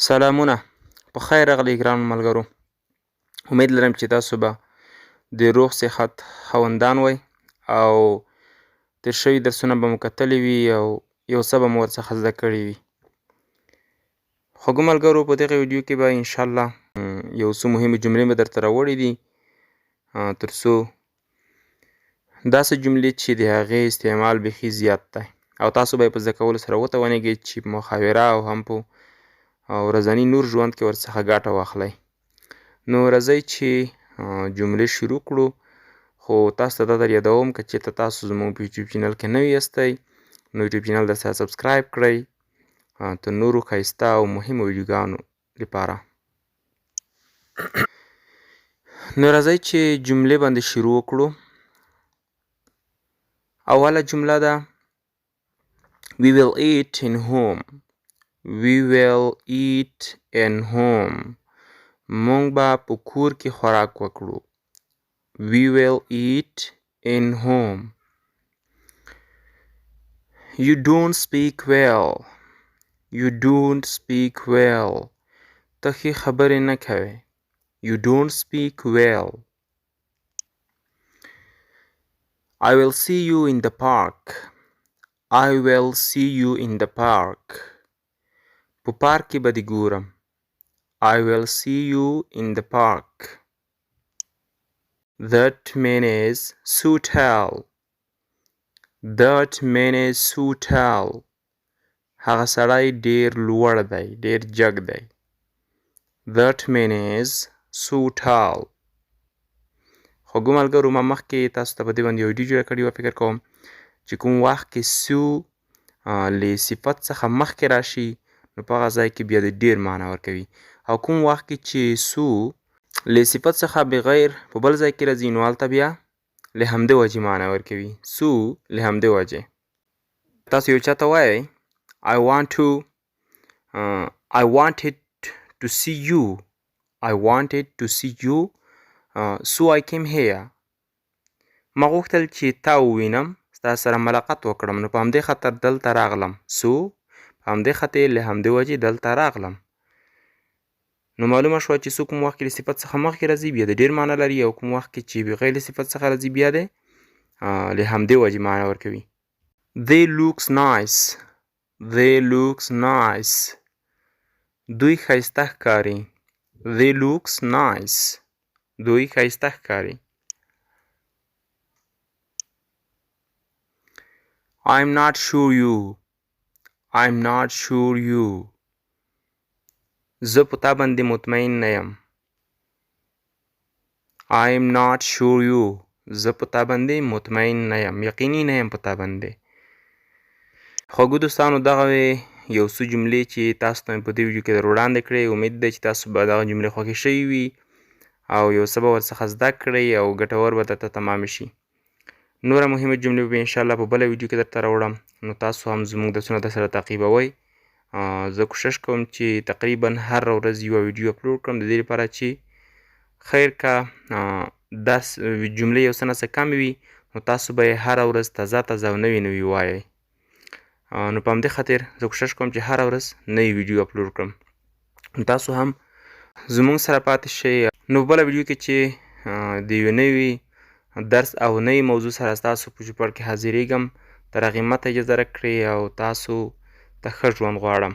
سلامونه په خیر راغلی ګرانو ملګرو. امید لرم چې تاسو به د روغ صحت خاوندان وئ او تېر شوي درسونه به مو کتلي وي او یو څه به مو ورڅخه زده کړي وي. خوږو ملګرو، په دغه ویډیو کې به انشاءالله یو څو مهمې جملې مې درته راوړې دي تر څو داسې جملې چې د هغې استعمال بیخي زیات دی او تاسو به یې په زده کولو سره وتوانیږئ چې په محاوره او هم په ورځني نور ژوند کې ورڅخه ګټه واخلئ. نو راځئ چې جملې شروع کړو، خو تاسو ته دا در یادوم که چېرته تاسو زموږ په یوټیوب چینل کې نوي یاستئ نو یوټیوب چینل درسره سبسکرایب کړئ تر نورو ښایسته او مهمو ویډیوګانو لپاره. نو راځئ چې جملې باندې شروع کړو. اوله جمله ده We will eat in home. We will eat in home. مونږ به په کور کې خوراک وکړو. We will eat in home. You don't speak well. You don't speak well. ته ښې خبرې نه کوې. You don't speak well. I will see you in the park. I will see you in the park. په پارک کې به دې ګورم. I will see you in the park. That man is so tall. That man is so tall. هغه سړی ډېر لوړ دی، ډېر جګ دی. That man is so tall. خوږو ملګرو، ما مخکې تاسو ته په دې باندې یو ویډیو جوړه کړې وه. فکر کوم چې کوم وخت کې سو له صفت څخه مخکې راشي نو په هغه ځای کې بیا د ډېر معنا ورکوي، او کوم وخت کې چې سو له صفت څخه بغیر په بل ځای کې راځي نو هلته بیا له همدې وجې معنا ورکوي. سو له همدې وجې تاسو یو چا ته وایئ I wanted to see you. I wanted to see you. So I came here. ما غوښتل چې تا ووینم، ستا سره ملاقات وکړم، نو په همدې خاطر دلته راغلم. So په همدې خاطر له همدې وجې دلته راغلم. نو معلومه شوه چې څو کوم وخت کې له صفت څخه مخکې راځي بیا د ډېر معنا لري، او کوم وخت کې چې بغیر له صفت څخه راځي بیا د له همدې وجې معنا ورکوي. They looks nice. They looks nice. دوی ښایسته ښکاري. They looks nice. دوی ښایسته ښکاري. I'm not sure you. I'm not sure you. زه په تا باندې مطمئن نه یم. I'm not sure you. زه په تا باندې مطمئن نه یم، یقیني نه یم په تا باندې. خوږو دوستانو، دغه یو څو جملې چې تاسو ته مې په دې ویډیو کې در وړاندې کړې. امید دی چې تاسو به دغه جملې خوښې شوي وي او یو څه به ورڅخه زده کړئ او ګټور به درته تمامې شي. نوره مهمه جملې به انشاءالله په بله ویډیو کې درته راوړم، نو تاسو هم زموږ درسونه درسره تعقیبوئ. زه کوشش کوم چې تقریبا هر ورځ یوه ویډیو اپلوډ کړم، د دې لپاره چې خیر که داس جملې یو څه نه څه کمې وي نو تاسو به یې هره ورځ تازه تازه او نوې نوې ووایئ. نو په همدې خاطر زه کوشش کوم چې هره ورځ نوې ویډیو اپلوډ کړم، نو تاسو هم زموږ سره پاتې شئ. نو په بله ویډیو کې چې د یوې نوي درس او نوې موضوع سره ستاسو په چوپړ کې حاضرېږم، تر هغې ماته اجازه راکړئ او تاسو ته ښه ژوند غواړم.